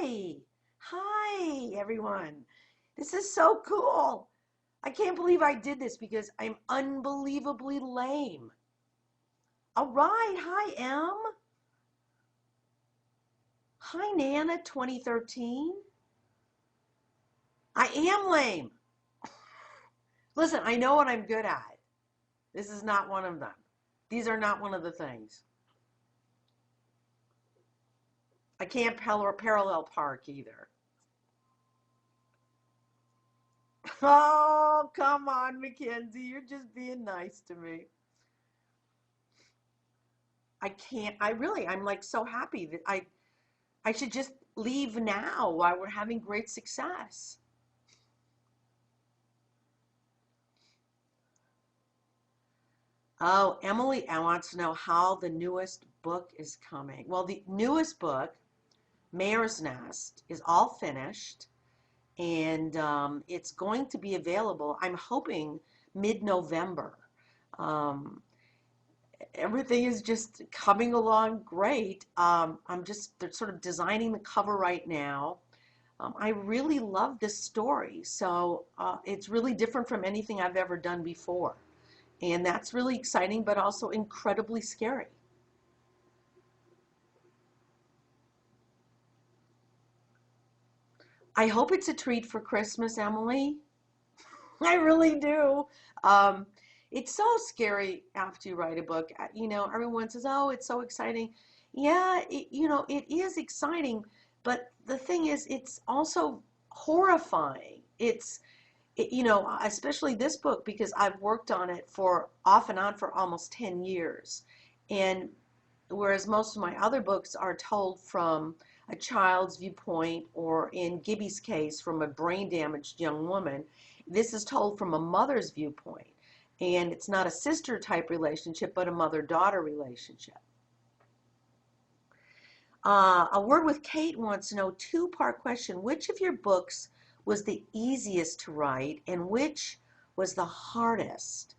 Hi. Hi, everyone. This is so cool. I can't believe I did this because I'm unbelievably lame. All right. Hi, Em. Hi, Nana 2013. I am lame. Listen, I know what I'm good at. This is not one of them. These are not one of the things. I can't parallel park either. Oh, come on, Mackenzie. You're just being nice to me. I can't. I'm like so happy that I should just leave now while we're having great success. Oh, Emily wants to know how the newest book is coming. Well, the newest book, Mare's Nest, is all finished and it's going to be available, I'm hoping, mid-November. Um, Everything is just coming along great. I'm just they're sort of designing the cover right now. I really love this story, so it's really different from anything I've ever done before. And that's really exciting, but also incredibly scary. I hope it's a treat for Christmas, Emily. I really do. Um, it's so scary after you write a book. Everyone says, "Oh, it's so exciting." Yeah, it is exciting, but the thing is, it's also horrifying. Especially this book because I've worked on it for off and on for almost 10 years. And whereas most of my other books are told from a child's viewpoint, or in Gibby's case, from a brain damaged young woman, this is told from a mother's viewpoint. And it's not a sister type relationship, but a mother daughter relationship. A Word with Kate wants to know, two-part question. Which of your books was the easiest to write and which was the hardest?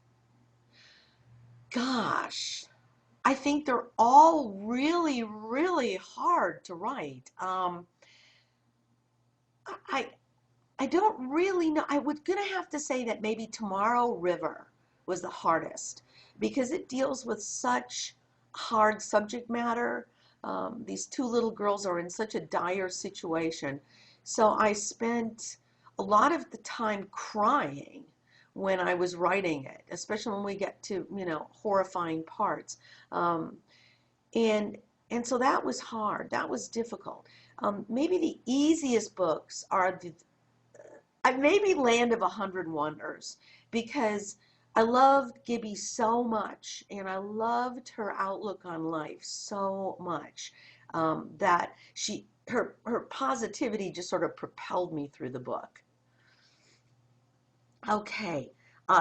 Gosh, I think they're all really, really hard to write. I I don't really know. I was gonna have to say that maybe Tomorrow River was the hardest because it deals with such hard subject matter. These two little girls are in such a dire situation. So I spent a lot of the time crying when I was writing it, especially when we get to, horrifying parts. Um, and and so that was hard. That was difficult. Maybe the easiest books are maybe Land of 100 Wonders, because I loved Gibby so much and I loved her outlook on life so much, that her positivity just sort of propelled me through the book. Okay.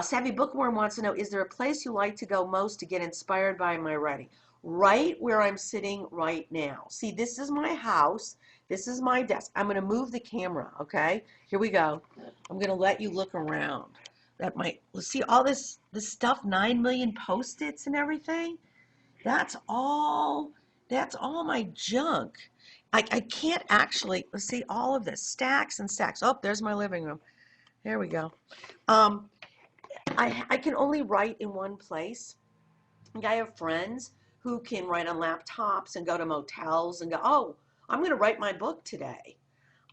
Savvy Bookworm wants to know, is there a place you like to go most to get inspired by my writing? Right where I'm sitting right now. See, this is my house. This is my desk. I'm going to move the camera, okay? Here we go. I'm going to let you look around. See all this stuff, 9 million Post-its and everything? That's all, that's all my junk. I can't actually, let's see, all of this, stacks and stacks. Oh, there's my living room. There we go. Um, I can only write in one place. I have friends who can write on laptops and go to motels and go, oh, I'm going to write my book today.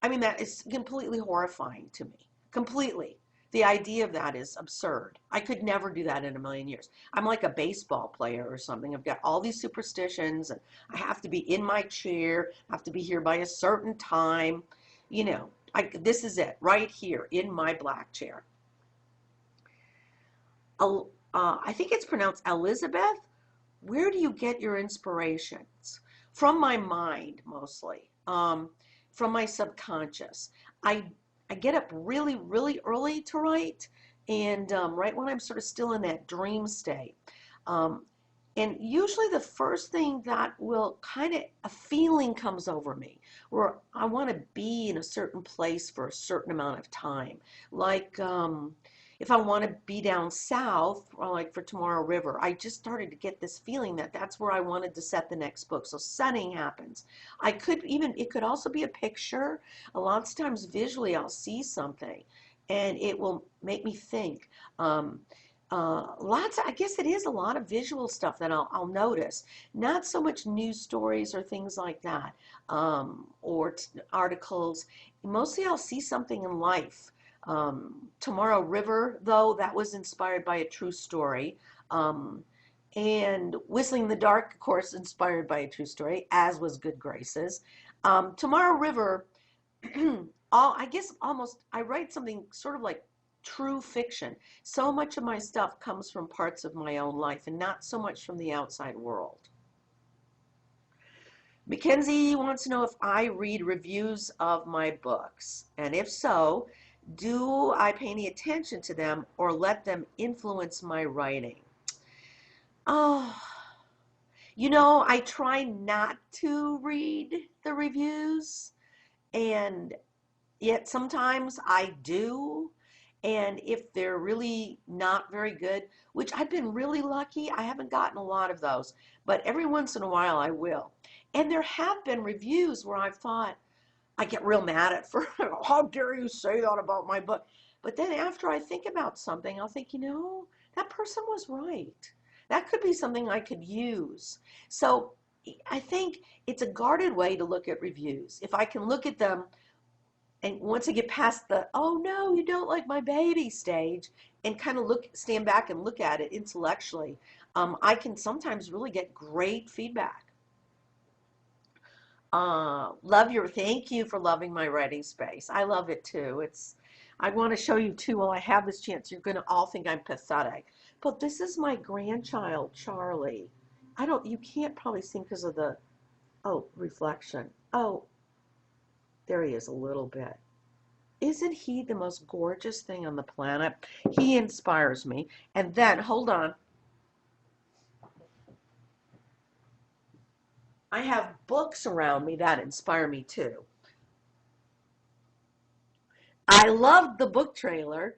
I mean, that is completely horrifying to me. Completely. The idea of that is absurd. I could never do that in a million years. I'm like a baseball player or something. I've got all these superstitions, and I have to be in my chair, I have to be here by a certain time. This is it, right here in my black chair. I think it's pronounced Elizabeth. Where do you get your inspirations? From my mind, mostly. From my subconscious. I get up really, really early to write, and right when I'm sort of still in that dream state. Um, and usually the first thing that will a feeling comes over me where I want to be in a certain place for a certain amount of time. Like, if I want to be down south, or like for Tomorrow River, I just started to get this feeling that that's where I wanted to set the next book. So setting happens. I could even, it could also be a picture. A lot of times visually I'll see something and it will make me think. I guess it is a lot of visual stuff that I'll notice. Not so much news stories or things like that, or articles. Mostly I'll see something in life. Tomorrow River, though, that was inspired by a true story. And Whistling in the Dark, of course, inspired by a true story, as was Good Graces. Tomorrow River, I guess almost, I write something sort of like true fiction. So much of my stuff comes from parts of my own life and not so much from the outside world. Mackenzie wants to know if I read reviews of my books, and if so, do I pay any attention to them or let them influence my writing? Oh, I try not to read the reviews, and yet sometimes I do. And if they're really not very good, which I've been really lucky, I haven't gotten a lot of those, but every once in a while I will. And there have been reviews where I've thought, I get real mad at first, how dare you say that about my book? But then after I think about something, I'll think, that person was right. That could be something I could use. So I think it's a guarded way to look at reviews. If I can look at them, and once I get past the, oh no, you don't like my baby stage, and kind of stand back and look at it intellectually, I can sometimes really get great feedback. Thank you for loving my writing space. I love it too. I want to show you too, while I have this chance, you're going to all think I'm pathetic. But this is my grandchild, Charlie. You can't probably see because of the, reflection. Oh, there he is a little bit. Isn't he the most gorgeous thing on the planet? He inspires me. And then, hold on. I have books around me that inspire me too. I loved the book trailer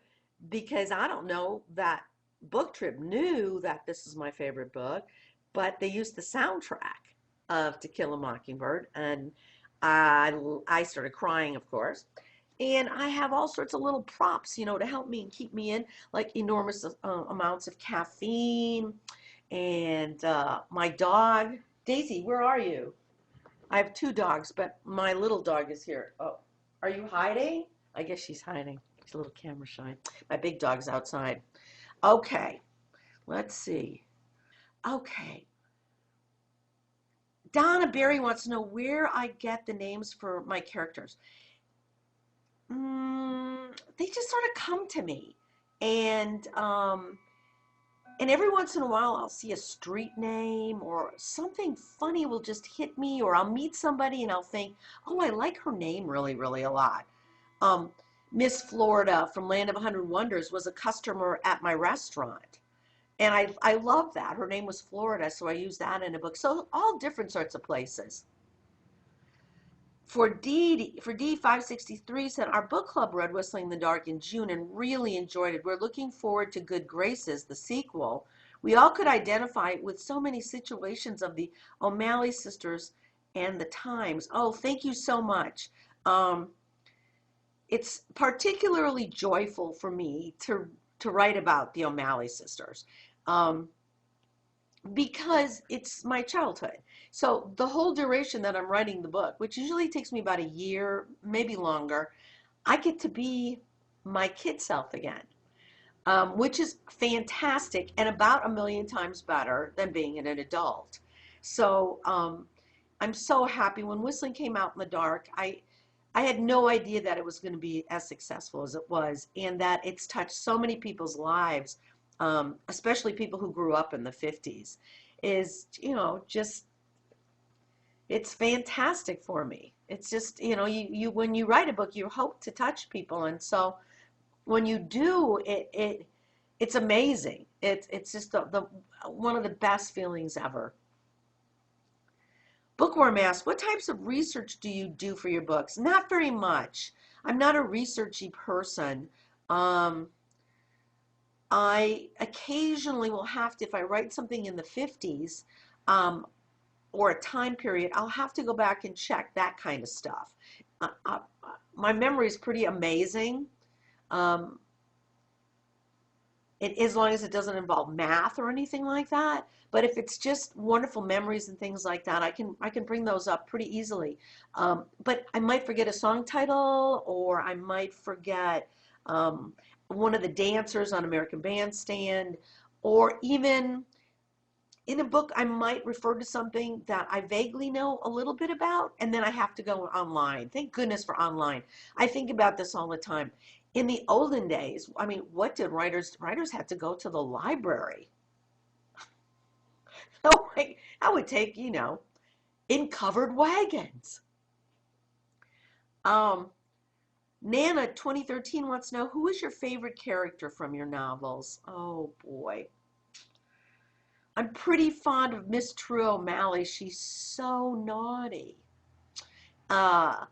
because I don't know that BookTrib knew that this is my favorite book, but they used the soundtrack of To Kill a Mockingbird, and I started crying, of course. And I have all sorts of little props, to help me and keep me in, like enormous amounts of caffeine. And my dog, Daisy, where are you? I have two dogs, but my little dog is here. Oh, are you hiding? I guess she's hiding. She's a little camera shy. My big dog's outside. Okay, let's see. Okay. Donna Berry wants to know where I get the names for my characters. They just sort of come to me. And every once in a while, I'll see a street name or something funny will just hit me, or I'll meet somebody and I'll think, oh, I like her name really, really a lot. Miss Florida from Land of 100 Wonders was a customer at my restaurant. And I love that. Her name was Florida, so I used that in a book. So all different sorts of places. For D563 said, our book club read Whistling in the Dark in June and really enjoyed it. We're looking forward to Good Graces, the sequel. We all could identify with so many situations of the O'Malley sisters and the times. Oh, thank you so much. It's particularly joyful for me to write about the O'Malley sisters. Because it's my childhood. So the whole duration that I'm writing the book, which usually takes me about a year, maybe longer, I get to be my kid self again, which is fantastic and about 1,000,000 times better than being an adult. So I'm so happy. When Whistling came out in the dark, I had no idea that it was going to be as successful as it was, and that it's touched so many people's lives, especially people who grew up in the 50s, is, just, it's fantastic for me. It's just, you when you write a book, you hope to touch people. And so when you do, it's amazing. It's just the one of the best feelings ever. Bookworm asks, what types of research do you do for your books? Not very much. I'm not a researchy person. I occasionally will have to, if I write something in the 50s, um, or a time period, I'll have to go back and check that kind of stuff. Uh, uh, my memory is pretty amazing. Um, as long as it doesn't involve math or anything like that. But if it's just wonderful memories and things like that, I can bring those up pretty easily. But I might forget a song title, or I might forget um, one of the dancers on American Bandstand, or even in a book, I might refer to something that I vaguely know a little bit about, and then I have to go online. Thank goodness for online. I think about this all the time. In the olden days, I mean, what did writers had to go to the library? Oh, I would take, in covered wagons. Um, Nana 2013 wants to know, who is your favorite character from your novels? Oh boy. I'm pretty fond of Miss True O'Malley. She's so naughty. Uh,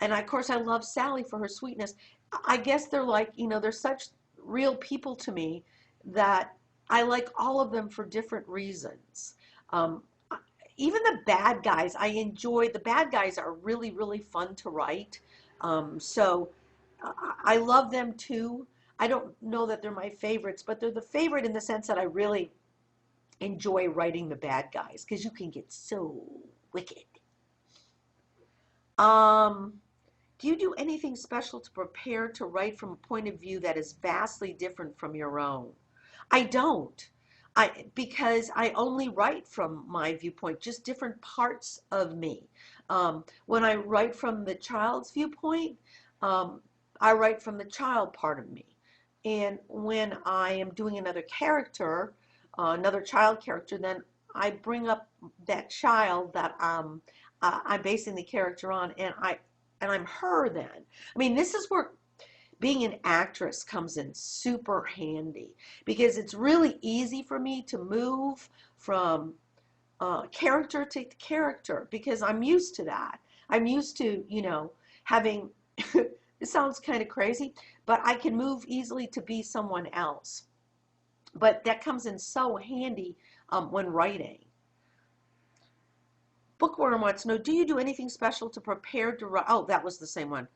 and of course, I love Sally for her sweetness. I guess they're like, they're such real people to me that I like all of them for different reasons. Um, Even the bad guys, I enjoy. The bad guys are really, really fun to write. So I love them too. I don't know that they're my favorites, but they're the favorite in the sense that I really enjoy writing the bad guys because you can get so wicked. Um, do you do anything special to prepare to write from a point of view that is vastly different from your own? I don't. Because I only write from my viewpoint, just different parts of me. When I write from the child's viewpoint, um, I write from the child part of me. And when I am doing another character, another child character, then I bring up that child that I'm basing the character on, and I'm her then. I mean, this is where being an actress comes in super handy, because it's really easy for me to move from character to character because I'm used to that. I'm used to, having, it sounds kind of crazy, but I can move easily to be someone else. But that comes in so handy when writing. Bookworm wants to know, do you do anything special to prepare to write? Oh, that was the same one.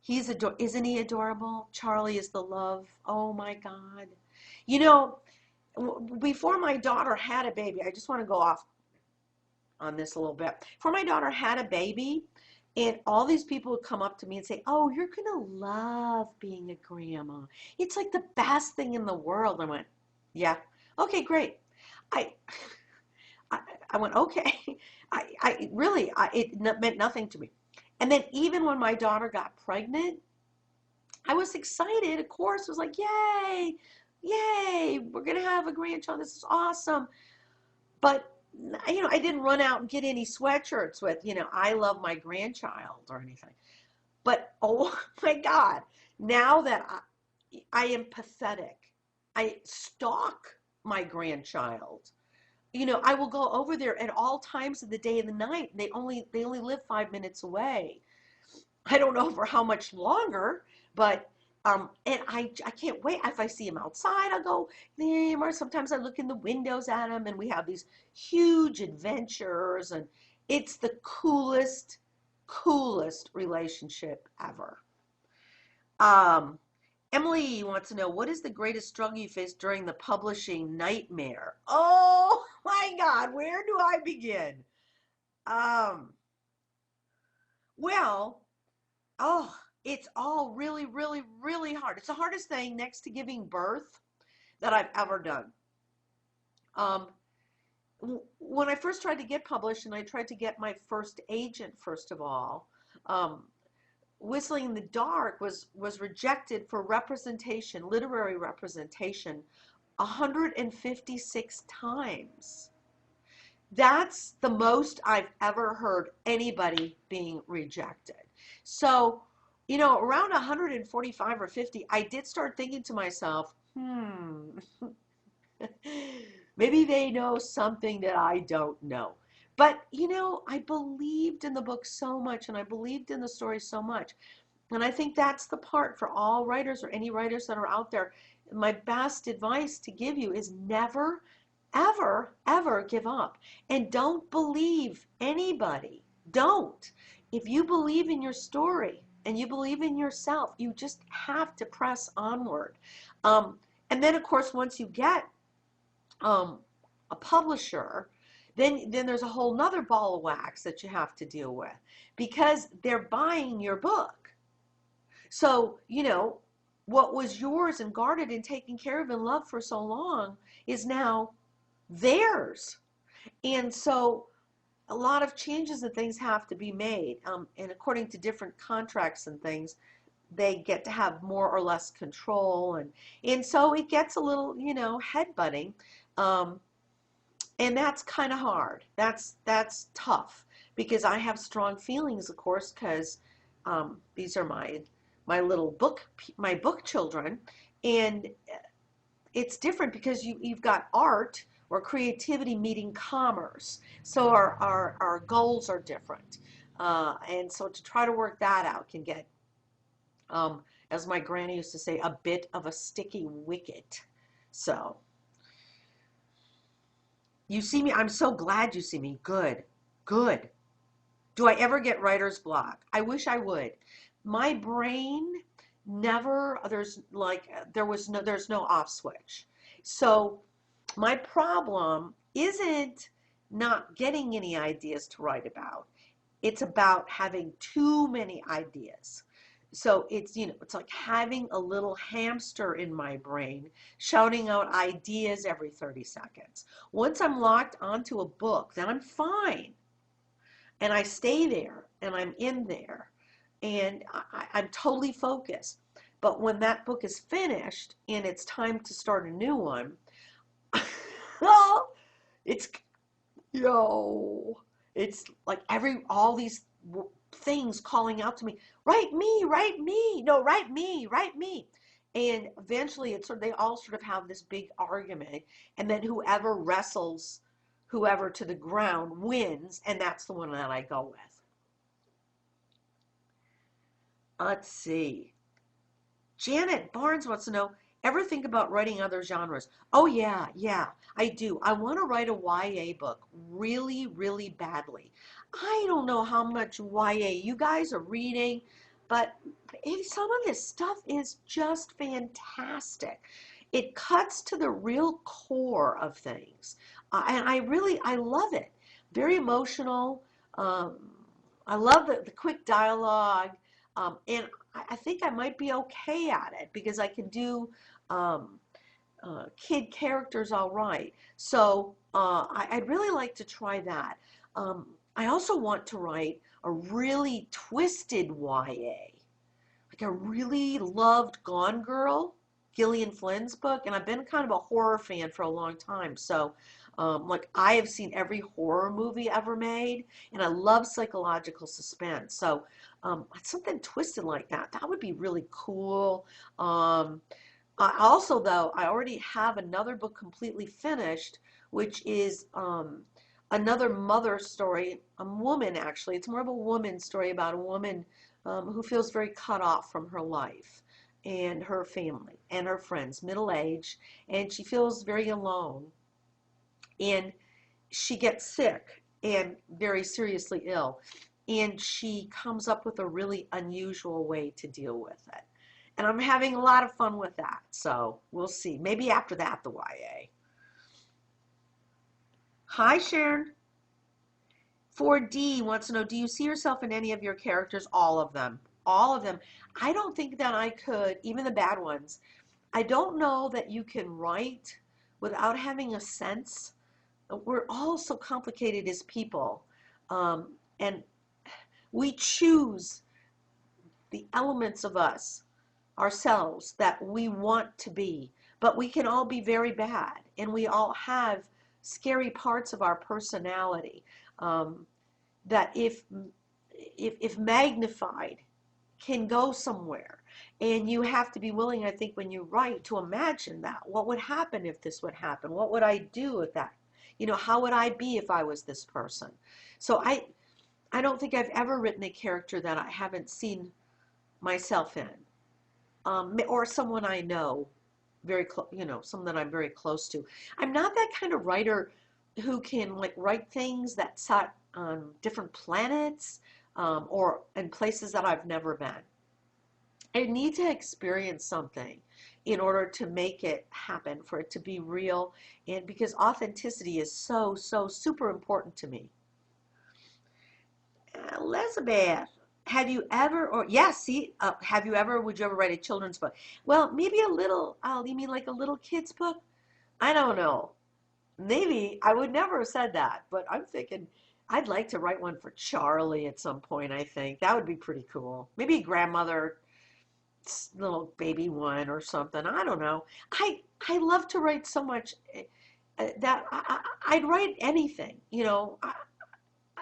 Isn't he adorable? Charlie is the love. Oh my God. You know, before my daughter had a baby, I just want to go off on this a little bit. Before my daughter had a baby, and all these people would come up to me and say, oh, you're going to love being a grandma. It's like the best thing in the world. I went, yeah, okay, great. I, I went, okay. It meant nothing to me. And then even when my daughter got pregnant, I was excited. Of course, it was like, yay, yay, we're going to have a grandchild. This is awesome. But, I didn't run out and get any sweatshirts with, I love my grandchild or anything. But, oh my God, now that I am pathetic, I stalk my grandchild. I will go over there at all times of the day and the night. They only live 5 minutes away. I don't know for how much longer, but and I can't wait. If I see him outside, I'll go there. Or sometimes I look in the windows at him, and we have these huge adventures, and it's the coolest relationship ever. Um, Emily wants to know, what is the greatest struggle you faced during the publishing nightmare? Oh my God, where do I begin? Um, well, oh, it's all really, really, really hard. It's the hardest thing next to giving birth that I've ever done. Um, when I first tried to get published, and I tried to get my first agent, first of all, um, Whistling in the Dark was rejected for representation, literary representation, 156 times. That's the most I've ever heard anybody being rejected. So, around 145 or 50, I did start thinking to myself, maybe they know something that I don't know. But, I believed in the book so much, and I believed in the story so much. And I think that's the part for all writers, or any writers that are out there. my best advice to give you is never, ever, ever give up. And don't believe anybody. Don't. If you believe in your story and you believe in yourself, you just have to press onward. Um, and then, of course, once you get um, a publisher, then there's a whole nother ball of wax that you have to deal with because they're buying your book. So, what was yours and guarded and taken care of and loved for so long is now theirs. And so a lot of changes and things have to be made. And according to different contracts and things, they get to have more or less control. And so it gets a little, headbutting. And that's kind of hard. That's tough because I have strong feelings, of course, because these are my little my book children, and it's different because you've got art or creativity meeting commerce. So our goals are different, and so to try to work that out can get, as my granny used to say, a bit of a sticky wicket. So. You see me? I'm so glad you see me. Good. Good. Do I ever get writer's block? I wish I would. My brain never, there's no off switch. So my problem isn't not getting any ideas to write about. It's about having too many ideas. So it's like having a little hamster in my brain shouting out ideas every 30 seconds. Once I'm locked onto a book, then I'm fine. And I stay there and I'm in there and I'm totally focused. But when that book is finished and it's time to start a new one, it's it's like all these things calling out to me, write me, no, write me. And eventually they all sort of have this big argument, and then whoever wrestles whoever to the ground wins, and that's the one that I go with. Let's see. Janet Barnes wants to know, ever think about writing other genres? Oh yeah, I do. I want to write a YA book really, really badly. I don't know how much YA you guys are reading, but some of this stuff is just fantastic. It cuts to the real core of things. And I love it. Very emotional. I love the quick dialogue. And I think I might be okay at it because I can do kid characters all right. So I'd really like to try that. I also want to write a really twisted YA. Like I really loved Gone Girl, Gillian Flynn's book, and I've been kind of a horror fan for a long time. So like I have seen every horror movie ever made, and I love psychological suspense. So something twisted like that, that would be really cool. Also, though, I already have another book completely finished, which is another mother story, a woman actually. It's more of a woman story about a woman who feels very cut off from her life and her family and her friends, middle-aged, and she feels very alone. And she gets sick and very seriously ill, and she comes up with a really unusual way to deal with it. And I'm having a lot of fun with that, so we'll see. Maybe after that, the YA. Hi, Sharon. 4D wants to know, do you see yourself in any of your characters? All of them. All of them. I don't think that I could, even the bad ones. I don't know that you can write without having a sense. We're all so complicated as people. And we choose the elements of us, ourselves, that we want to be. But we can all be very bad. And we all have scary parts of our personality that if magnified can go somewhere. And you have to be willing, I think, when you write, to imagine that. What would happen if this would happen? What would I do if that? How would I be if I was this person? So I don't think I've ever written a character that I haven't seen myself in, or someone I know very close, you know, some that I'm very close to. I'm not that kind of writer who can like write things that set on different planets or in places that I've never been. I need to experience something in order to make it happen, for it to be real, and because authenticity is so, so super important to me. Elizabeth, have you ever, or yeah, see, have you ever, would you ever write a children's book? Well, maybe a little, you mean like a little kid's book? I don't know. Maybe I would never have said that, but I'm thinking I'd like to write one for Charlie at some point, I think. That would be pretty cool. Maybe a grandmother little baby one or something. I don't know. I love to write so much that I'd write anything, you know.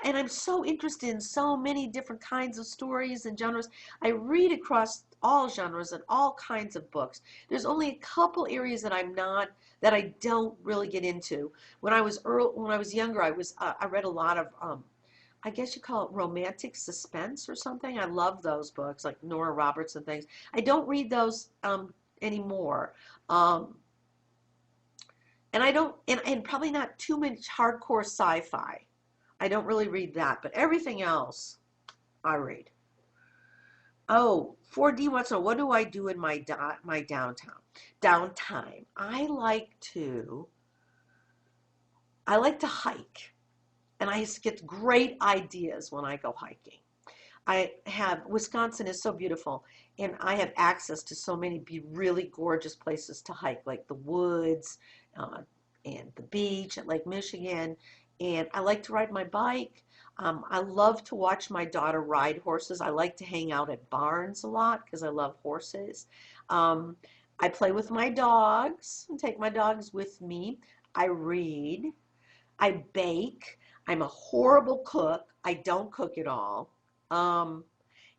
And I'm so interested in so many different kinds of stories and genres. I read across all genres and all kinds of books. There's only a couple areas that that I don't really get into. When I was younger, I read a lot of I guess you call it romantic suspense or something. I love those books, like Nora Roberts and things. I don't read those anymore. Um, and I don't, and probably not too much hardcore sci-fi. I don't really read that, but everything else I read. Oh, 4D wants to know, what do I do in my downtime? I like to hike, and I get great ideas when I go hiking. Wisconsin is so beautiful, and I have access to so many really gorgeous places to hike, like the woods uh, and the beach at Lake Michigan. And I like to ride my bike. I love to watch my daughter ride horses. I like to hang out at barns a lot because I love horses. Um, I play with my dogs and take my dogs with me. I read. I bake. I'm a horrible cook. I don't cook at all. Um,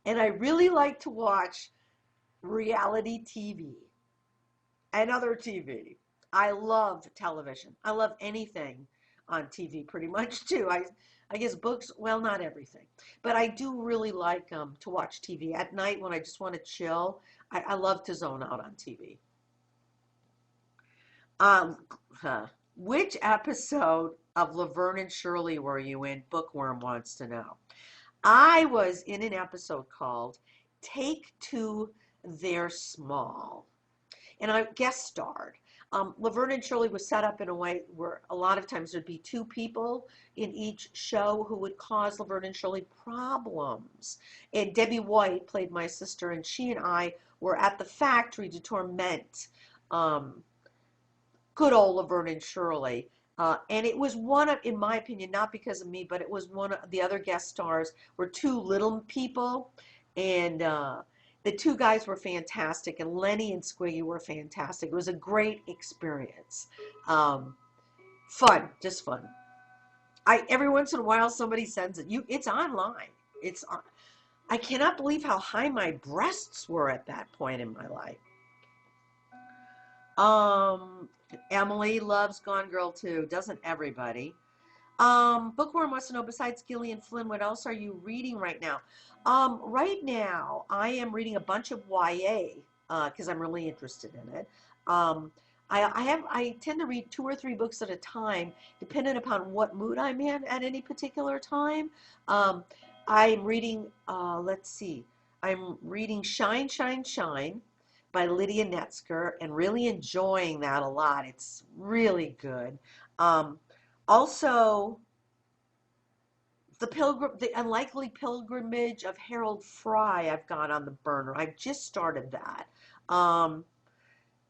and I really like to watch reality TV and other TV. I love television. I love anything on TV pretty much too. I guess books, well, not everything, but I do really like to watch TV at night when I just want to chill. I love to zone out on TV. Um, huh. Which episode of Laverne and Shirley were you in? Bookworm wants to know. I was in an episode called Take Two, They're Small, and I guest starred. Laverne and Shirley was set up in a way where a lot of times there'd be two people in each show who would cause Laverne and Shirley problems. And Debbie White played my sister, and she and I were at the factory to torment um, good old Laverne and Shirley. And it was one of, in my opinion, not because of me, but it was one of the other guest stars were two little people. And the two guys were fantastic, and Lenny and Squiggy were fantastic. It was a great experience. Um, Fun, just fun. Every once in a while somebody sends it. It's online. I cannot believe how high my breasts were at that point in my life. Um, Emily loves Gone Girl too. Doesn't everybody? Bookworm wants to know, besides Gillian Flynn, what else are you reading right now? Right now, I am reading a bunch of YA because I'm really interested in it. Um, I tend to read two or three books at a time, depending upon what mood I'm in at any particular time. Um, I'm reading, let's see, I'm reading Shine, Shine, Shine by Lydia Netzker and really enjoying that a lot. It's really good. Um, Also, the Unlikely Pilgrimage of Harold Fry, I've got on the burner. I've just started that. Um,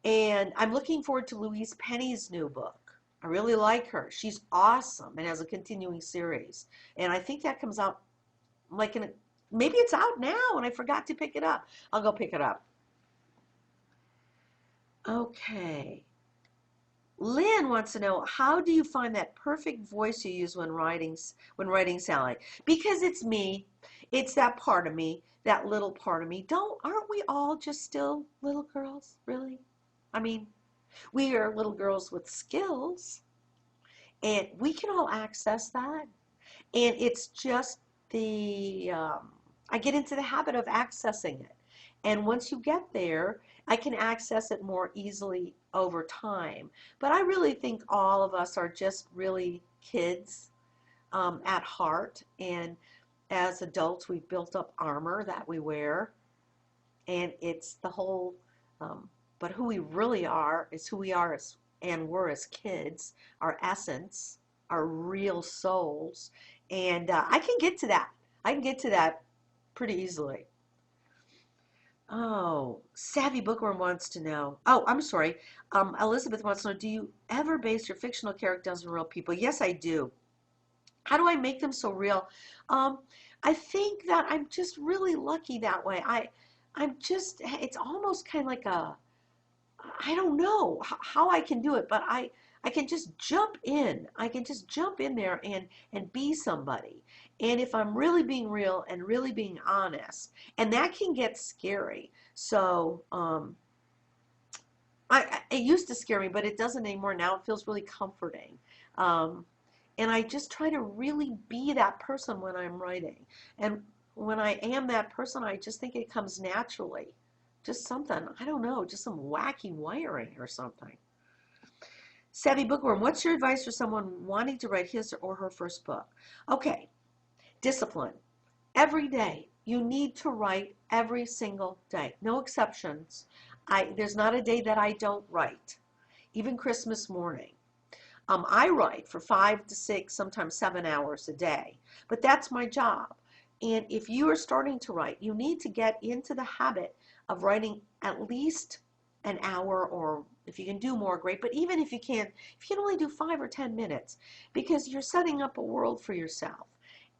and I'm looking forward to Louise Penny's new book. I really like her. She's awesome and has a continuing series. And I think that comes out like maybe it's out now and I forgot to pick it up. I'll go pick it up. Okay. Lynn wants to know, how do you find that perfect voice you use when writing Sally? Because it's me. It's that part of me, that little part of me. Aren't we all just still little girls, really? I mean, we are little girls with skills, and we can all access that. And it's just I get into the habit of accessing it. And once you get there, I can access it more easily over time. But I really think all of us are just really kids at heart. And as adults, we've built up armor that we wear. And it's the whole, but who we really are is who we are as, and we're as kids, our essence, our real souls. And I can get to that. I can get to that pretty easily. Oh, Savvy Bookworm wants to know. Oh, I'm sorry. Elizabeth wants to know, do you ever base your fictional characters on real people? Yes, I do. How do I make them so real? Um, I think that I'm just really lucky that way. I'm just, it's almost kind of like a, I don't know how I can do it, but I can just jump in. I can just jump in there and be somebody. And if I'm really being real and really being honest, and that can get scary. So it used to scare me, but it doesn't anymore. Now it feels really comforting. Um, and I just try to really be that person when I'm writing. And when I am that person, I just think it comes naturally. Just something, I don't know, just some wacky wiring or something. Savvy Bookworm, what's your advice for someone wanting to write his or her first book? Okay, discipline. Every day. You need to write every single day. No exceptions. There's not a day that I don't write. Even Christmas morning. I write for 5 to 6, sometimes 7 hours a day. But that's my job. And if you are starting to write, you need to get into the habit of writing at least an hour, or if you can do more, great. But even if you can't, if you can only do 5 or 10 minutes, because you're setting up a world for yourself.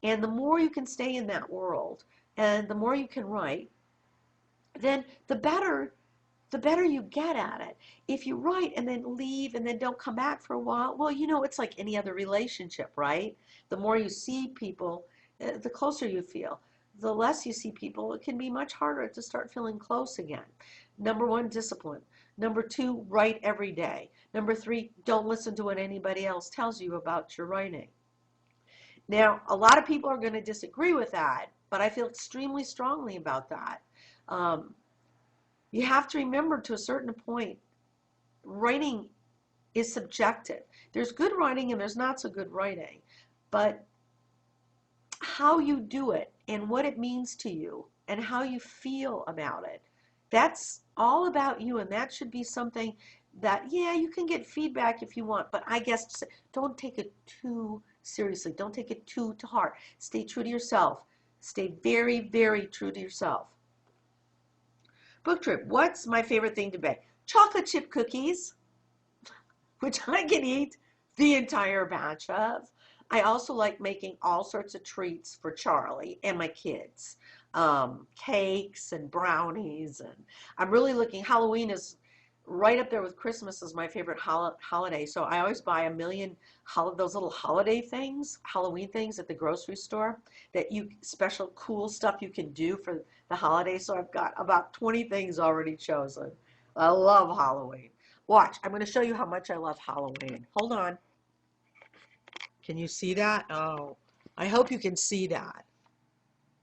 And the more you can stay in that world and the more you can write, then the better you get at it. If you write and then leave and then don't come back for a while, well, it's like any other relationship, right? The more you see people, the closer you feel. The less you see people, it can be much harder to start feeling close again. Number one, discipline. Number two, write every day. Number three, don't listen to what anybody else tells you about your writing. Now, a lot of people are going to disagree with that, but I feel extremely strongly about that. Um, you have to remember, to a certain point, writing is subjective. There's good writing and there's not so good writing. But how you do it and what it means to you and how you feel about it, that's all about you. And that should be something that, yeah, you can get feedback if you want, but I guess don't take it too seriously. Don't take it too to heart. Stay true to yourself. Stay very, very true to yourself. BookTrib, what's my favorite thing to bake? Chocolate chip cookies, which I can eat the entire batch of. I also like making all sorts of treats for Charlie and my kids. Cakes and brownies. And I'm really looking, Halloween is right up there with Christmas as my favorite holiday. So I always buy a million those little holiday things, Halloween things at the grocery store, that special cool stuff you can do for the holidays. So I've got about 20 things already chosen. I love Halloween. Watch, I'm going to show you how much I love Halloween. Hold on. Can you see that? Oh, I hope you can see that.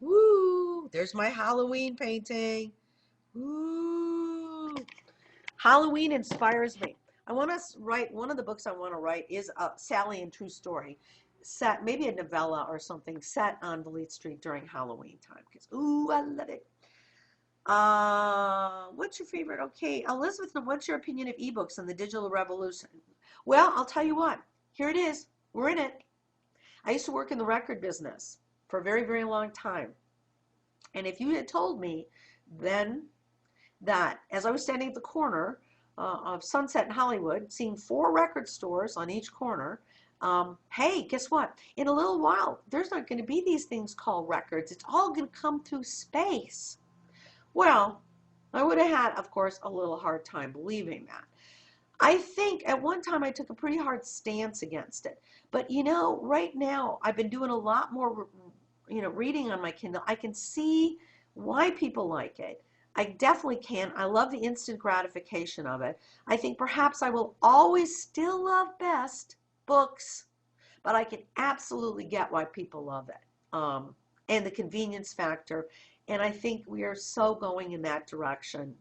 Woo! There's my Halloween painting. Woo! Halloween inspires me. I want to write, one of the books I want to write is Sally and True Story, set, maybe a novella or something, set on Vliet Street during Halloween time. Because, ooh, I love it. What's your favorite? Okay, Elizabeth, what's your opinion of ebooks and the digital revolution? Well, I'll tell you what. Here it is. We're in it. I used to work in the record business for a very, very long time. And if you had told me then that as I was standing at the corner of Sunset and Hollywood, seeing 4 record stores on each corner, hey, guess what? In a little while, there's not going to be these things called records. It's all going to come through space. Well, I would have had, of course, a little hard time believing that. I think at one time I took a pretty hard stance against it. But, right now I've been doing a lot more, reading on my Kindle. I can see why people like it. I definitely can. I love the instant gratification of it. I think perhaps I will always still love best books, but I can absolutely get why people love it. And the convenience factor And I think we are so going in that direction.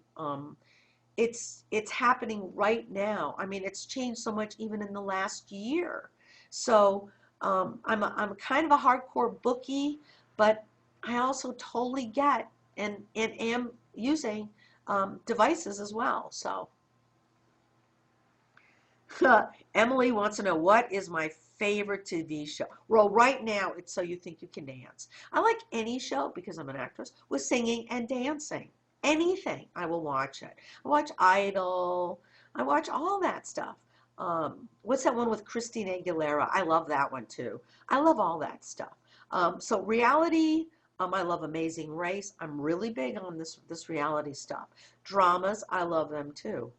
It's happening right now. I mean, it's changed so much even in the last year. So I'm kind of a hardcore bookie, but I also totally get and am using devices as well. So Emily wants to know, what is my favorite TV show? Well, right now it's So You Think You Can Dance. I like any show, because I'm an actress, with singing and dancing. Anything, I will watch it. I watch Idol. I watch all that stuff. What's that one with Christina Aguilera? I love that one too. I love all that stuff. So reality, I love Amazing Race. I'm really big on this reality stuff. Dramas, I love them too.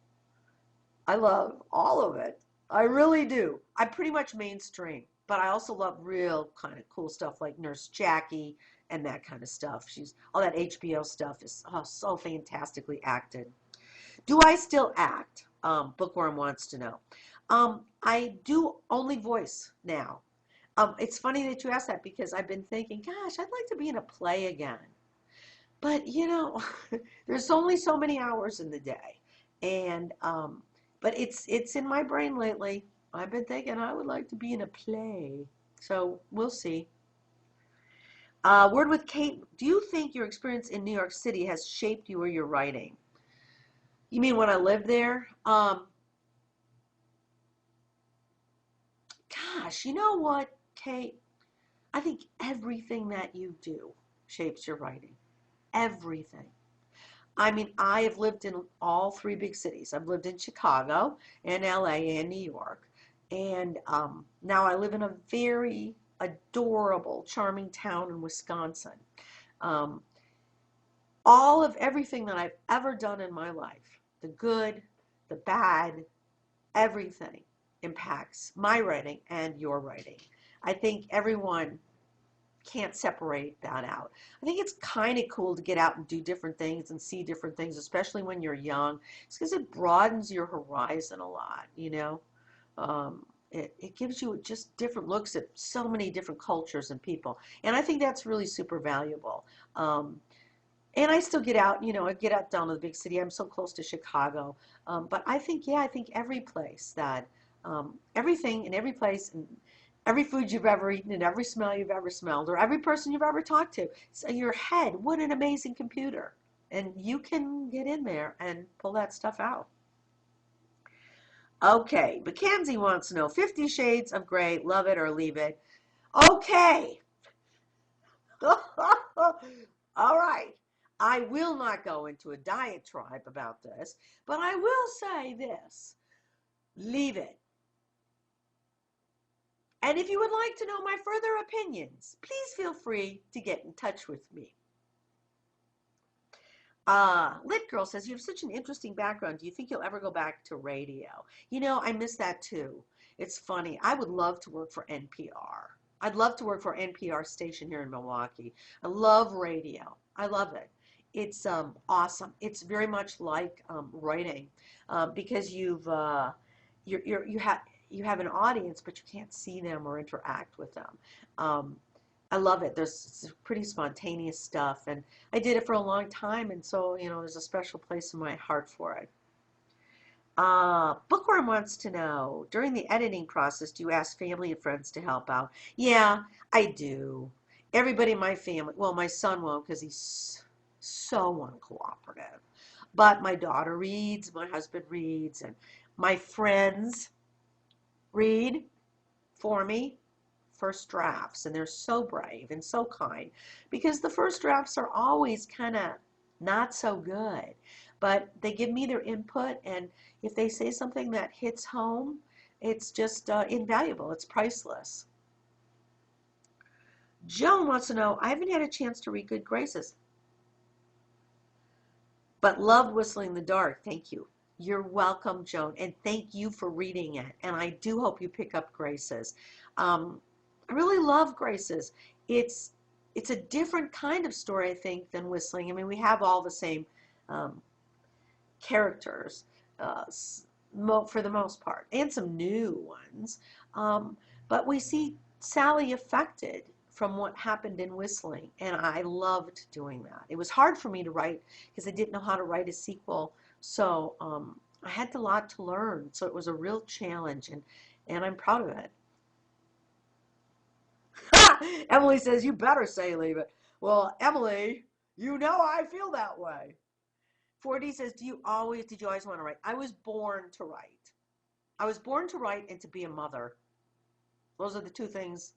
I love all of it. I really do. I'm pretty much mainstream, but I also love real kind of cool stuff like Nurse Jackie and that kind of stuff. All that HBO stuff is so fantastically acted. Do I still act? Bookworm wants to know. I do only voice now. It's funny that you asked that, because I've been thinking, gosh, I'd like to be in a play again. But there's only so many hours in the day, and but it's in my brain lately. I've been thinking I would like to be in a play, so we'll see. Word with Kate, do you think your experience in New York City has shaped you or your writing? You mean when I lived there? Gosh, you know what, Kate? I think everything that you do shapes your writing. Everything. I mean, I have lived in all three big cities. I've lived in Chicago and LA and New York. And now I live in a very adorable, charming town in Wisconsin. Um, all of everything that I've ever done in my life, the good, the bad, everything impacts my writing and your writing. I think everyone can't separate that out. I think it's kind of cool to get out and do different things and see different things, especially when you're young. It's because it broadens your horizon a lot. It gives you just different looks at so many different cultures and people. And I think that's really super valuable. And I still get out, I get out down to the big city. I'm so close to Chicago. But I think, yeah, I think every place everything in every place, and every food you've ever eaten, and every smell you've ever smelled, or every person you've ever talked to. So your head, what an amazing computer. And you can get in there and pull that stuff out. Okay, Mackenzie wants to know, 50 Shades of Grey, love it or leave it. Okay. All right. I will not go into a diatribe about this, but I will say this. Leave it. And if you would like to know my further opinions, please feel free to get in touch with me. Lit Girl says, you have such an interesting background. Do you think you'll ever go back to radio? I miss that too. It's funny. I would love to work for NPR. I'd love to work for an NPR station here in Milwaukee. I love radio. I love it. It's awesome. It's very much like writing, because you have an audience, but you can't see them or interact with them. I love it. There's pretty spontaneous stuff, and I did it for a long time, and so there's a special place in my heart for it. Bookworm wants to know, during the editing process, do you ask family and friends to help out? Yeah, I do. Everybody in my family, well, my son won't because he's so uncooperative. But my daughter reads, my husband reads, and my friends read for me first drafts, and they're so brave and so kind, because the first drafts are always kind of not so good, but they give me their input, and if they say something that hits home, it's just invaluable. It's priceless. Joan wants to know, I haven't had a chance to read Good Graces, but loved Whistling in the Dark. Thank you. You're welcome, Joan, and thank you for reading it. And I do hope you pick up Graces. I really love Graces. It's a different kind of story, I think, than Whistling. I mean, we have all the same characters for the most part, and some new ones. But we see Sally affected from what happened in Whistling, and I loved doing that. It was hard for me to write because I didn't know how to write a sequel, so I had a lot to learn. So it was a real challenge, and I'm proud of it. Emily says, you better say leave it. Well, Emily, you know I feel that way. 4D says, did you always want to write? I was born to write. I was born to write and to be a mother. Those are the two things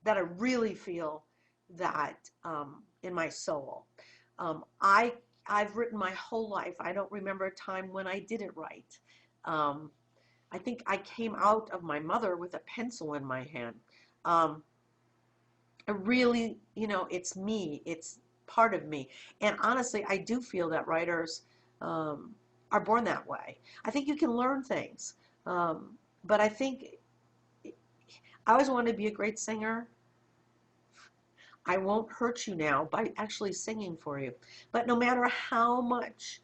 that I really feel that in my soul. I've written my whole life. I don't remember a time when I didn't write. I think I came out of my mother with a pencil in my hand. I really, it's me. It's part of me. And honestly, I do feel that writers are born that way. I think you can learn things. But I think I always wanted to be a great singer. I won't hurt you now by actually singing for you. But no matter how much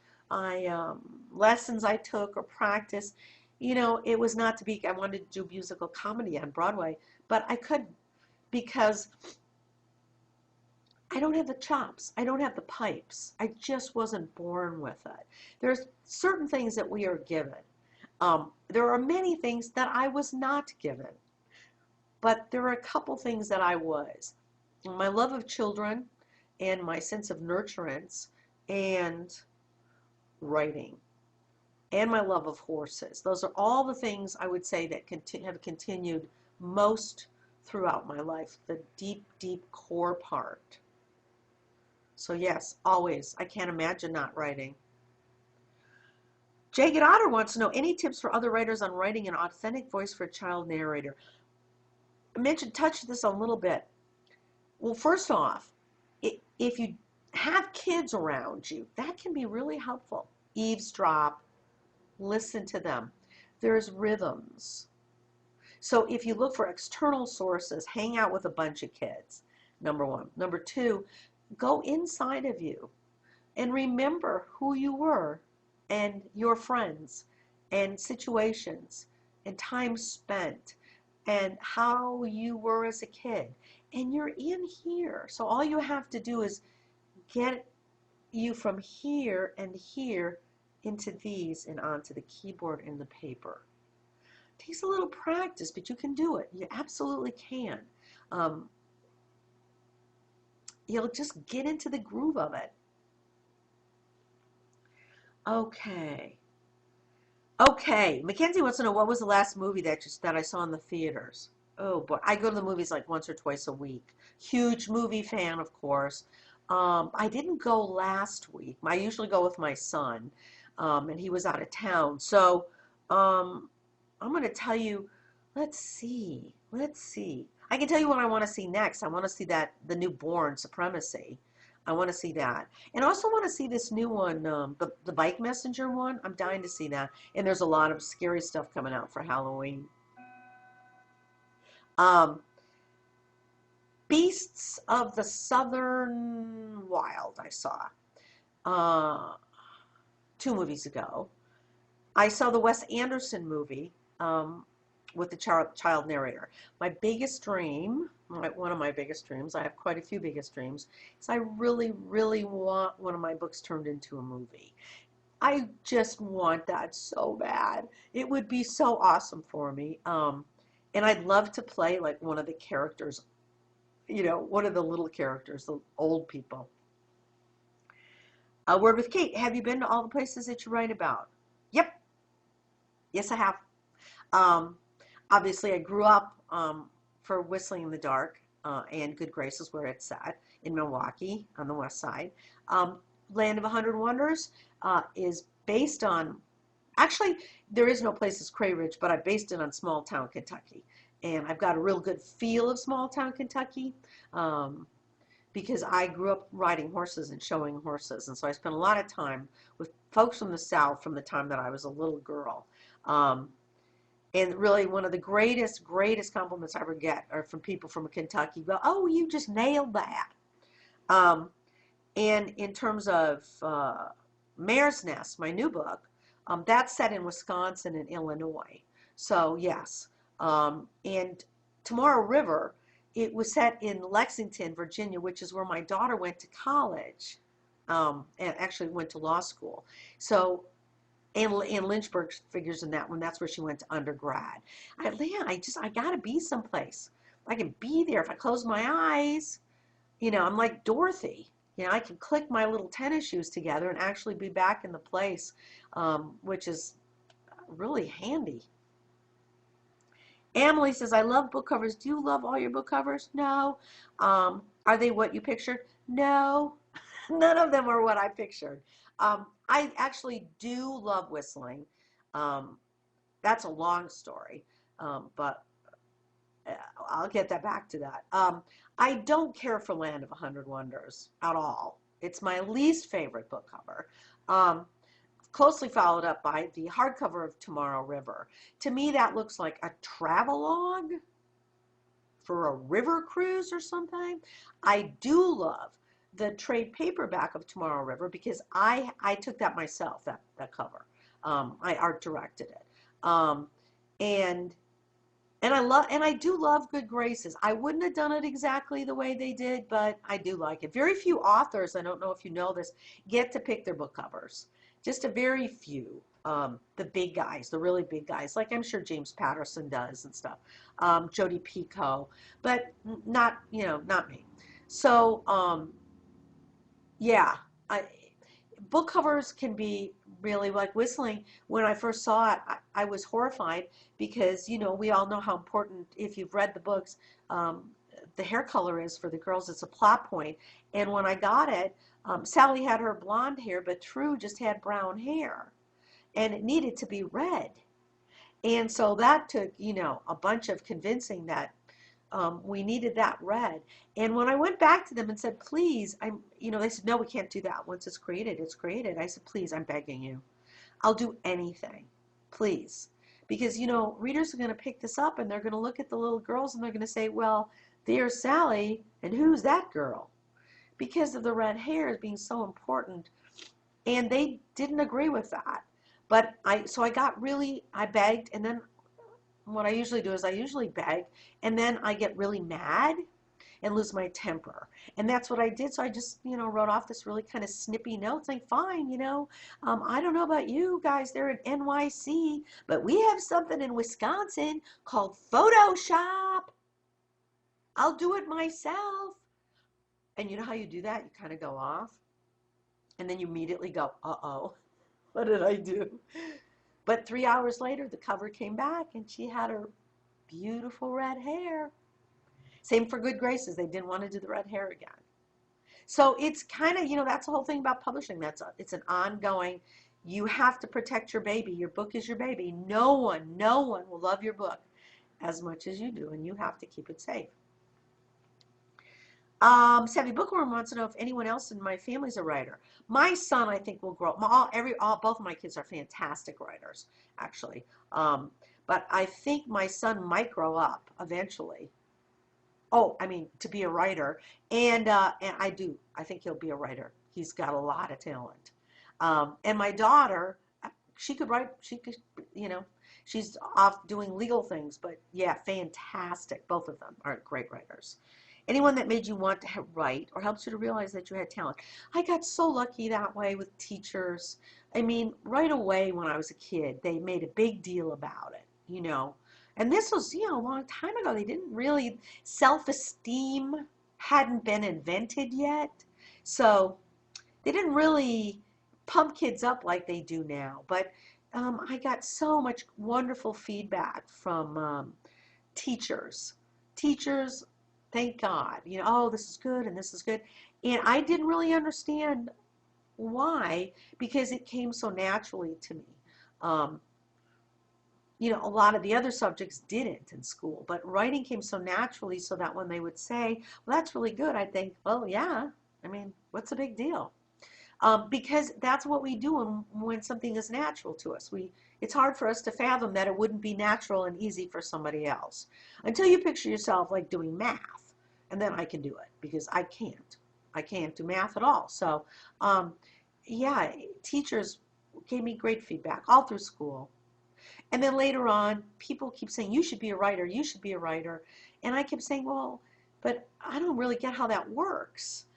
lessons I took or practice, it was not to be. I wanted to do musical comedy on Broadway, but I couldn't because I don't have the chops. I don't have the pipes. I just wasn't born with it. There's certain things that we are given. There are many things that I was not given, but there are a couple things that I was. My love of children and my sense of nurturance and writing and my love of horses. Those are all the things I would say that have continued most throughout my life, the deep, deep core part. So yes, always. I can't imagine not writing. Jagged Otter wants to know, any tips for other writers on writing an authentic voice for a child narrator? I touched this a little bit. Well, first off, if you have kids around you, that can be really helpful. Eavesdrop, listen to them. There's rhythms. So if you look for external sources, hang out with a bunch of kids, number one. Number two, go inside of you and remember who you were and your friends and situations and time spent and how you were as a kid. And you're in here. So all you have to do is get you from here and here into these and onto the keyboard and the paper. It takes a little practice, but you can do it. You absolutely can. You'll just get into the groove of it. Okay. Mackenzie wants to know, what was the last movie that I saw in the theaters? Oh boy, I go to the movies like once or twice a week. Huge movie fan, of course. I didn't go last week. I usually go with my son, and he was out of town. So I'm going to tell you, let's see. I can tell you what I want to see next. I want to see the new Bourne Supremacy. I want to see that. And I also want to see this new one, the Bike Messenger one. I'm dying to see that. And there's a lot of scary stuff coming out for Halloween. Beasts of the Southern Wild I saw 2 movies ago. I saw the Wes Anderson movie with the child narrator. My biggest dream, one of my biggest dreams, I have quite a few biggest dreams, is I really, really want one of my books turned into a movie. I just want that so bad. It would be so awesome for me. And I'd love to play like one of the characters, one of the little characters, the old people. A Word with Kate. Have you been to all the places that you write about? Yep. Yes, I have. Obviously, I grew up for Whistling in the Dark and Good Graces, where it's at, in Milwaukee on the west side. Land of 100 Wonders is based on, actually, there is no place as Cray Ridge, but I based it on small town Kentucky. And I've got a real good feel of small town Kentucky because I grew up riding horses and showing horses. And so I spent a lot of time with folks from the South from the time that I was a little girl. And really one of the greatest compliments I ever get are from people from Kentucky. Go, oh, you just nailed that. And in terms of Mare's Nest, my new book, that's set in Wisconsin and Illinois. So yes. And Tomorrow River it was set in Lexington, Virginia, which is where my daughter went to college, and actually went to law school. So, and Lynchburg figures in that one. That's where she went to undergrad. I gotta be someplace. I can be there if I close my eyes. I'm like Dorothy. I can click my little tennis shoes together and actually be back in the place, which is really handy. Emily says, I love book covers. Do you love all your book covers? No. Are they what you pictured? No. None of them are what I pictured. I actually do love whistling. That's a long story, but I'll get that back to that. I don't care for Land of 100 Wonders at all. It's my least favorite book cover. Closely followed up by the hardcover of Tomorrow River. To me, that looks like a travelogue for a river cruise or something. I do love the trade paperback of Tomorrow River because I took that myself, that cover. I art directed it. And I do love Good Graces. I wouldn't have done it exactly the way they did, but I do like it. Very few authors, I don't know if you know this, get to pick their book covers. Just a very few. The big guys, the really big guys, like I'm sure James Patterson does and stuff. Jodi Picoult, but not me. So, yeah, book covers can be really like whistling. When I first saw it, I was horrified because, we all know how important, if you've read the books, the hair color is for the girls. It's a plot point. And when I got it, Sally had her blonde hair, but True just had brown hair. And it needed to be red. And so that took, a bunch of convincing that we needed that red. And when I went back to them and said, please, they said, no, we can't do that. Once it's created, it's created. I said, please, I'm begging you. I'll do anything, please. Because, readers are going to pick this up and they're going to look at the little girls and they're going to say, well, there's Sally, and who's that girl? Because of the red hair being so important. And they didn't agree with that. But I begged, and then what I usually do is I usually beg, and then I get really mad and lose my temper. And that's what I did. So I just, wrote off this really kind of snippy note saying, fine, I don't know about you guys there in NYC, but we have something in Wisconsin called Photoshop. I'll do it myself. And you know how you do that? You kind of go off, and then you immediately go, uh-oh, what did I do? But 3 hours later, the cover came back, and she had her beautiful red hair. Same for Good Graces. They didn't want to do the red hair again. So it's kind of, that's the whole thing about publishing. It's an ongoing, you have to protect your baby. Your book is your baby. No one will love your book as much as you do, and you have to keep it safe. Savvy Bookworm wants to know if anyone else in my family's a writer. My son, I think, will grow. Both of my kids are fantastic writers, actually. But I think my son might grow up eventually. Oh, I mean, to be a writer. And I do. I think he'll be a writer. He's got a lot of talent. And my daughter, she could write. She could, she's off doing legal things. But yeah, fantastic. Both of them are great writers. Anyone that made you want to write or helps you to realize that you had talent. I got so lucky that way with teachers. I mean, right away when I was a kid, they made a big deal about it, And this was, a long time ago. They didn't really, self-esteem hadn't been invented yet. So they didn't really pump kids up like they do now. But I got so much wonderful feedback from teachers. Teachers, thank God, oh, this is good and this is good. And I didn't really understand why, because it came so naturally to me. A lot of the other subjects didn't in school, but writing came so naturally so that when they would say, well, that's really good, I'd think, well, yeah, I mean, what's the big deal? Because that's what we do when something is natural to us. It's hard for us to fathom that it wouldn't be natural and easy for somebody else. Until you picture yourself like doing math, and then I can do it, because I can't. I can't do math at all. So, yeah, teachers gave me great feedback all through school. And then later on, people keep saying, you should be a writer, you should be a writer. And I kept saying, well, But I don't really get how that works.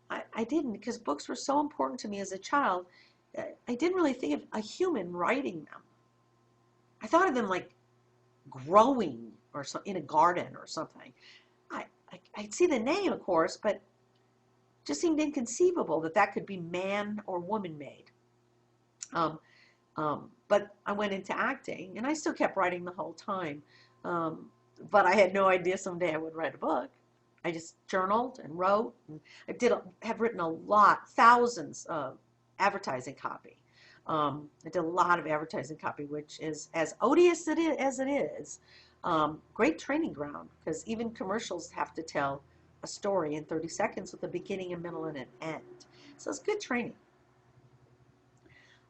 I didn't, because books were so important to me as a child. I didn't really think of a human writing them. I thought of them like growing or so, in a garden or something. I'd see the name, of course, but it just seemed inconceivable that that could be man or woman made. Um, but I went into acting, and I still kept writing the whole time. Um, but I had no idea someday I would write a book. I just journaled and wrote. And have written a lot, thousands of advertising copy. I did a lot of advertising copy, which is as odious as it is. Great training ground, because even commercials have to tell a story in 30 seconds with a beginning, a middle, and an end. So it's good training.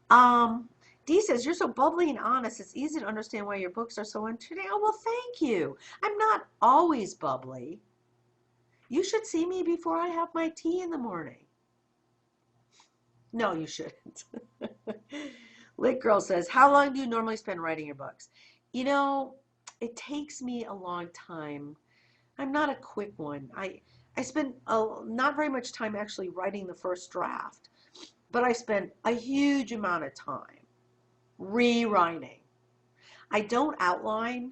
Um, Dee says, you're so bubbly and honest. It's easy to understand why your books are so entertaining. Oh, well, thank you. I'm not always bubbly. You should see me before I have my tea in the morning. No, you shouldn't. Lit Girl says, how long do you normally spend writing your books? You know, it takes me a long time. I'm not a quick one. I spend not very much time actually writing the first draft, but I spend a huge amount of time rewriting. I don't outline.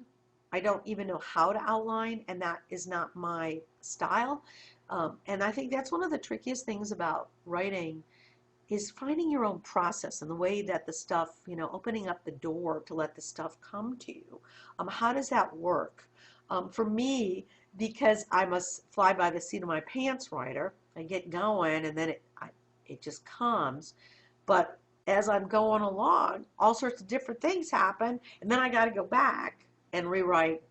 I don't even know how to outline, and that is not my style. And I think that's one of the trickiest things about writing is finding your own process and the way that the stuff, opening up the door to let the stuff come to you. How does that work? For me, because I'm a fly by the seat of my pants writer, I get going and then it just comes. But as I'm going along, all sorts of different things happen, and then I got to go back and rewrite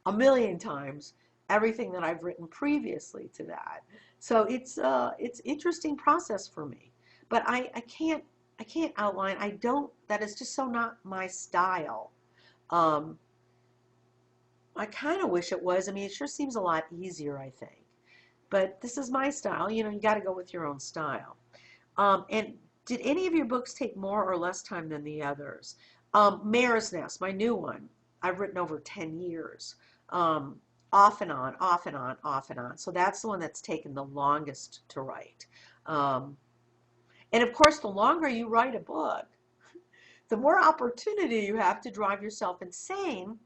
a million times everything that I've written previously to that. So it's interesting process for me. But I can't outline. That is just so not my style. Um, I kind of wish it was. I mean, it sure seems a lot easier, I think. But this is my style. You got to go with your own style. And did any of your books take more or less time than the others? Mare's Nest, my new one, I've written over 10 years. Off and on, off and on, off and on. So that's the one that's taken the longest to write. And of course, the longer you write a book, the more opportunity you have to drive yourself insane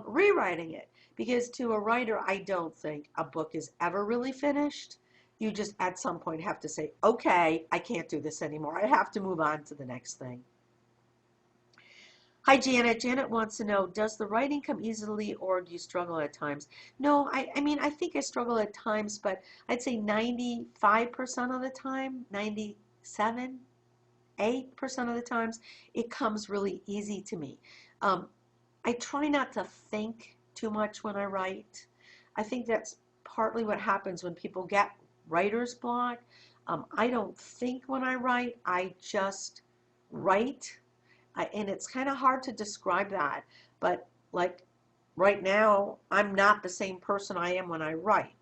rewriting it. Because to a writer, I don't think a book is ever really finished. You just at some point have to say, okay, I can't do this anymore. I have to move on to the next thing. Hi, Janet. Janet wants to know, does the writing come easily or do you struggle at times? No, I mean, I think I struggle at times, but I'd say 95% of the time, 97, 8% of the times, it comes really easy to me. I try not to think too much when I write. I think that's partly what happens when people get writer's block. I don't think when I write, I just write. And it's kind of hard to describe that, but like right now, I'm not the same person I am when I write,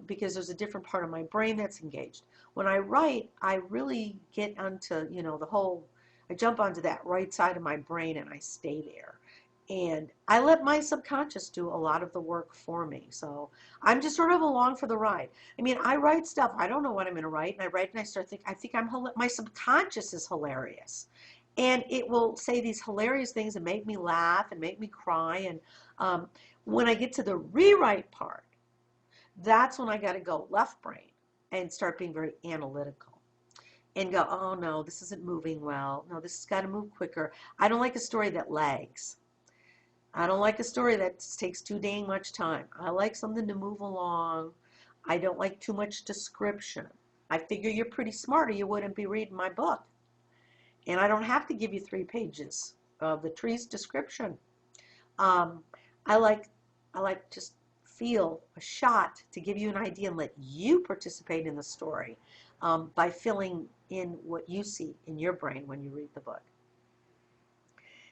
because there's a different part of my brain that's engaged. When I write, I really get onto, I jump onto that right side of my brain and I stay there. And I let my subconscious do a lot of the work for me. So I'm just sort of along for the ride. I mean, I write stuff. I don't know what I'm going to write. And I write and I start thinking, I think my subconscious is hilarious. And it will say these hilarious things and make me laugh and make me cry. And when I get to the rewrite part, that's when I got to go left brain and start being very analytical and go, oh no, this isn't moving well. No, this has got to move quicker. I don't like a story that lags. I don't like a story that takes too dang much time. I like something to move along. I don't like too much description. I figure you're pretty smart or you wouldn't be reading my book. And I don't have to give you 3 pages of the tree's description. I like just feel a shot to give you an idea and let you participate in the story by filling in what you see in your brain when you read the book.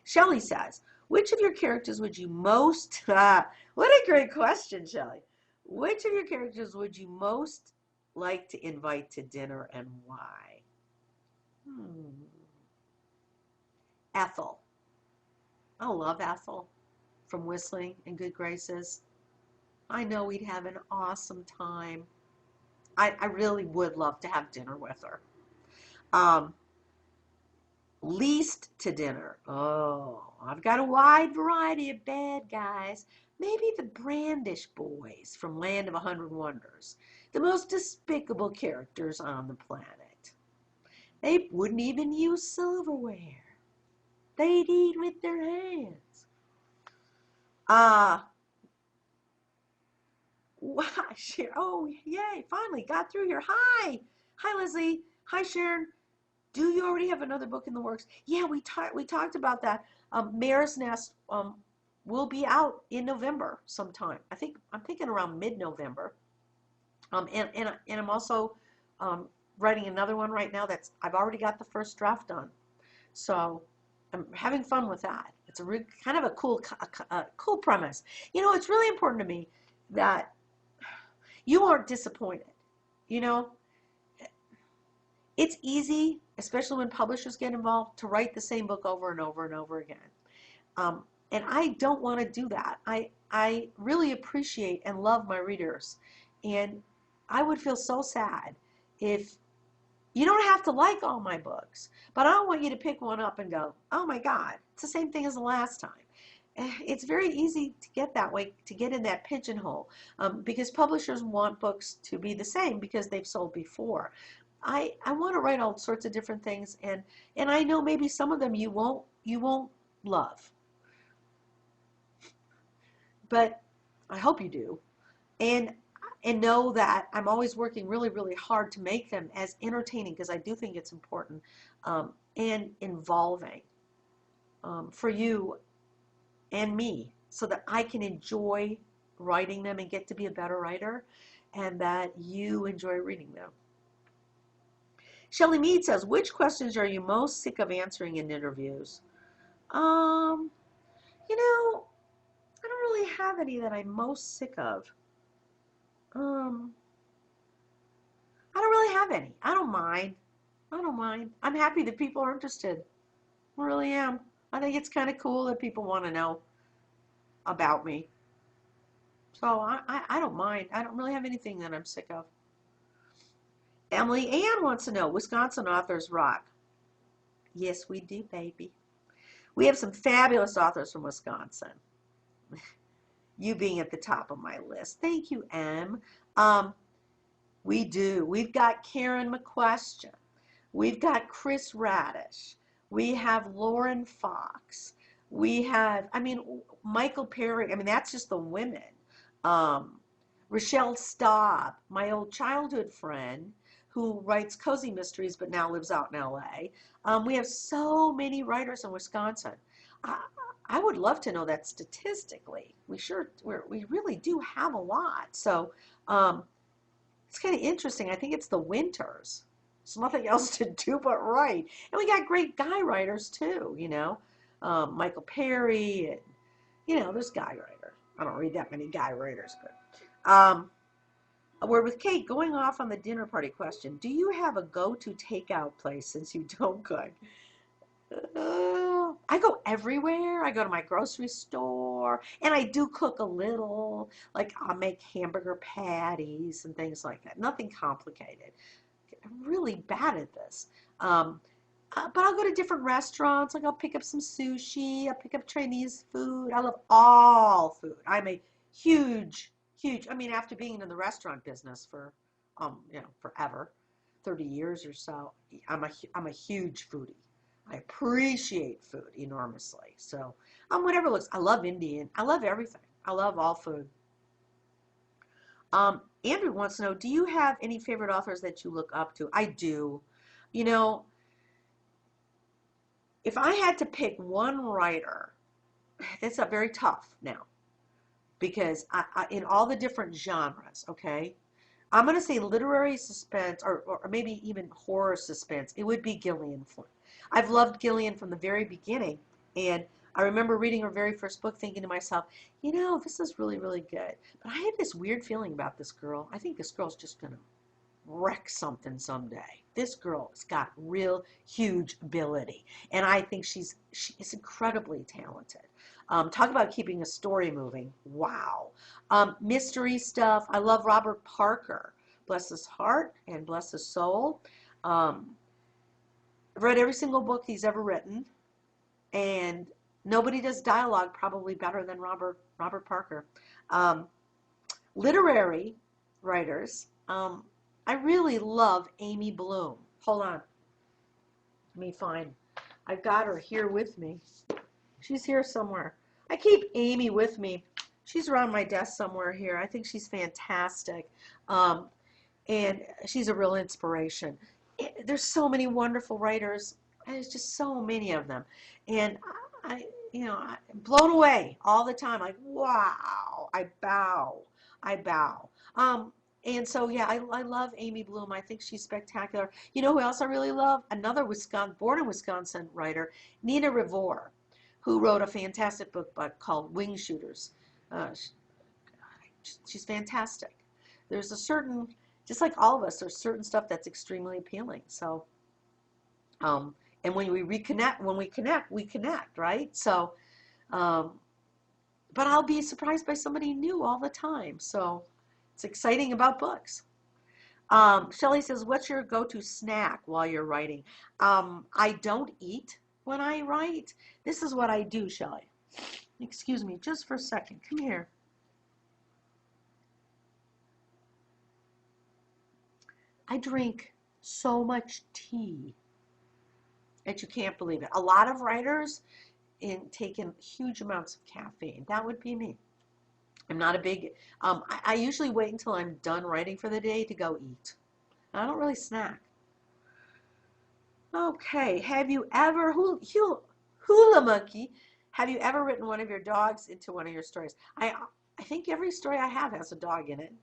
Shelley says, which of your characters would you most, what a great question, Shelley. Which of your characters would you most like to invite to dinner and why? Ethel. I love Ethel from Whistling and Good Graces. I know we'd have an awesome time. I really would love to have dinner with her. Um, Least to dinner. Oh, I've got a wide variety of bad guys. Maybe the Brandish boys from Land of a Hundred Wonders. The most despicable characters on the planet. They wouldn't even use silverware. They'd eat with their hands. Ah, wow, oh, yay, finally got through here. Hi. Hi, Leslie. Hi, Sharon. Do you already have another book in the works? Yeah, we talked about that. Mare's Nest will be out in November sometime. I'm thinking around mid-November. And I'm also writing another one right now that's I've already got the first draft done. So I'm having fun with that. It's kind of a cool premise. It's really important to me that you aren't disappointed. You know, it's easy, especially when publishers get involved, to write the same book over and over and over again. Um, and I don't want to do that. I really appreciate and love my readers. And I would feel so sad if you don't have to like all my books, but I don't want you to pick one up and go, oh my God, it's the same thing as the last time. It's very easy to get that way, to get in that pigeonhole, because publishers want books to be the same because they've sold before. I want to write all sorts of different things, and I know maybe some of them you won't love, but I hope you do, and know that I'm always working really, really hard to make them as entertaining, because I do think it's important, and involving, for you and me, so that I can enjoy writing them and get to be a better writer, and that you enjoy reading them. Shelley Mead says, which questions are you most sick of answering in interviews? Um, you know, I don't really have any that I'm most sick of. Um, I don't really have any. I don't mind. I don't mind. I'm happy that people are interested. I really am. I think it's kind of cool that people want to know about me. So I don't mind. I don't really have anything that I'm sick of. Emily Ann wants to know, Wisconsin authors rock. Yes, we do, baby. We have some fabulous authors from Wisconsin. You being at the top of my list. Thank you, Em. We do. We've got Karen McQuestion. We've got Chris Radish. We have Lauren Fox. We have, Michael Perry. That's just the women. Rochelle Staub, my old childhood friend, who writes cozy mysteries but now lives out in LA. We have so many writers in Wisconsin. I would love to know that statistically. We really do have a lot. So it's kind of interesting. I think it's the winters. There's nothing else to do but write. And we got great guy writers too, Michael Perry, and, there's guy writers. I don't read that many guy writers, but a word with Kate, going off on the dinner party question. Do you have a go-to takeout place since you don't cook? I go everywhere. I go to my grocery store, and I do cook a little. Like I'll make hamburger patties and things like that. Nothing complicated. I'm really bad at this. But I'll go to different restaurants. Like I'll pick up some sushi. I'll pick up Chinese food. I love all food. I'm a huge, huge. After being in the restaurant business for, forever, 30 years or so, I'm a huge foodie. I appreciate food enormously. So, whatever looks. I love Indian. I love everything. I love all food. Andrew wants to know, do you have any favorite authors that you look up to? I do. If I had to pick one writer, it's a very tough now, because in all the different genres, okay, I'm going to say literary suspense, or maybe even horror suspense, it would be Gillian Flynn. I've loved Gillian from the very beginning, and I remember reading her very first book thinking to myself, this is really, really good. But I have this weird feeling about this girl. I think this girl's just going to wreck something someday. This girl has got real huge ability, and I think she is incredibly talented. Talk about keeping a story moving. Wow. Mystery stuff. I love Robert Parker. Bless his heart and bless his soul. Um, I've read every single book he's ever written, and nobody does dialogue probably better than Robert Parker. Um, Literary writers. I really love Amy Bloom. Hold on. Let me find. I've got her here with me. She's here somewhere. I keep Amy with me. She's around my desk somewhere here. I think she's fantastic. Um, and she's a real inspiration. There's so many wonderful writers. There's just so many of them. And I'm blown away all the time. Like, wow, I bow. I bow. And so, yeah, I love Amy Bloom. I think she's spectacular. You know who else I really love? Another born in Wisconsin writer, Nina Rivor, who wrote a fantastic book called Wing Shooters. Uh, she's fantastic. There's a certain, just like all of us, there's certain stuff that's extremely appealing. So, and when we connect, we connect, right? So, but I'll be surprised by somebody new all the time. So it's exciting about books. Shelley says, what's your go-to snack while you're writing? I don't eat when I write. This is what I do, Shelley. Excuse me, just for a second. Come here. I drink so much tea that you can't believe it. A lot of writers take in huge amounts of caffeine. That would be me. I'm not a big, I usually wait until I'm done writing for the day to go eat. I don't really snack. Okay, have you ever, Hula Monkey, have you ever written one of your dogs into one of your stories? I think every story I have has a dog in it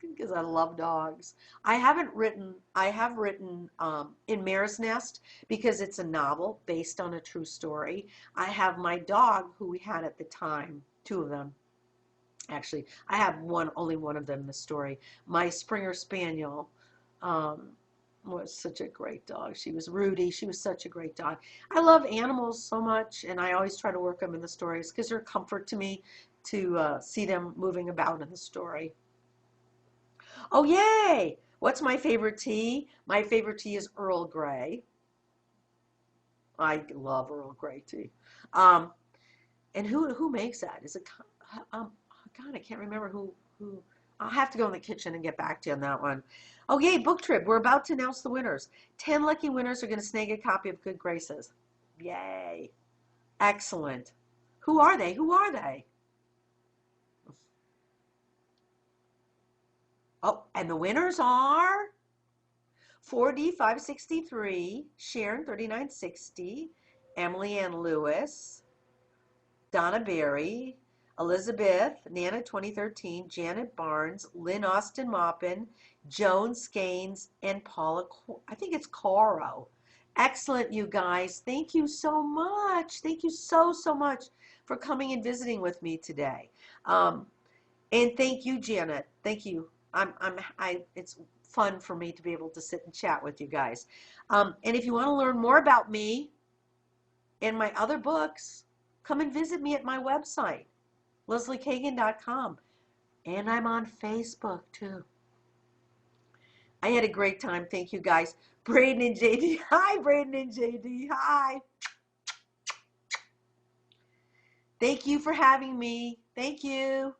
because I love dogs. I have written In Mare's Nest because it's a novel based on a true story. I have my dog who we had at the time, two of them. Actually, I have only one of them in the story. My Springer Spaniel was such a great dog. She was Rudy. She was such a great dog. I love animals so much, and I always try to work them in the stories because they're a comfort to me to see them moving about in the story. Oh, yay! What's my favorite tea? My favorite tea is Earl Grey. I love Earl Grey tea. And who makes that? Is it God, I can't remember who. I'll have to go in the kitchen and get back to you on that one. Oh, yay, BookTrib. We're about to announce the winners. 10 lucky winners are going to snag a copy of Good Graces. Yay. Excellent. Who are they? Who are they? Oh, and the winners are 4D563, Sharon 3960, Emily Ann Lewis, Donna Berry, Elizabeth, Nana 2013, Janet Barnes, Lynn Austin Maupin, Joan Skanes, and Paula, I think it's Coro. Excellent, you guys. Thank you so much. Thank you so much for coming and visiting with me today. And thank you, Janet. Thank you. It's fun for me to be able to sit and chat with you guys. And if you want to learn more about me and my other books, come and visit me at my website, LesleyKagen.com. And I'm on Facebook too. I had a great time. Thank you guys. Braden and JD. Hi, Braden and JD. Hi. Thank you for having me. Thank you.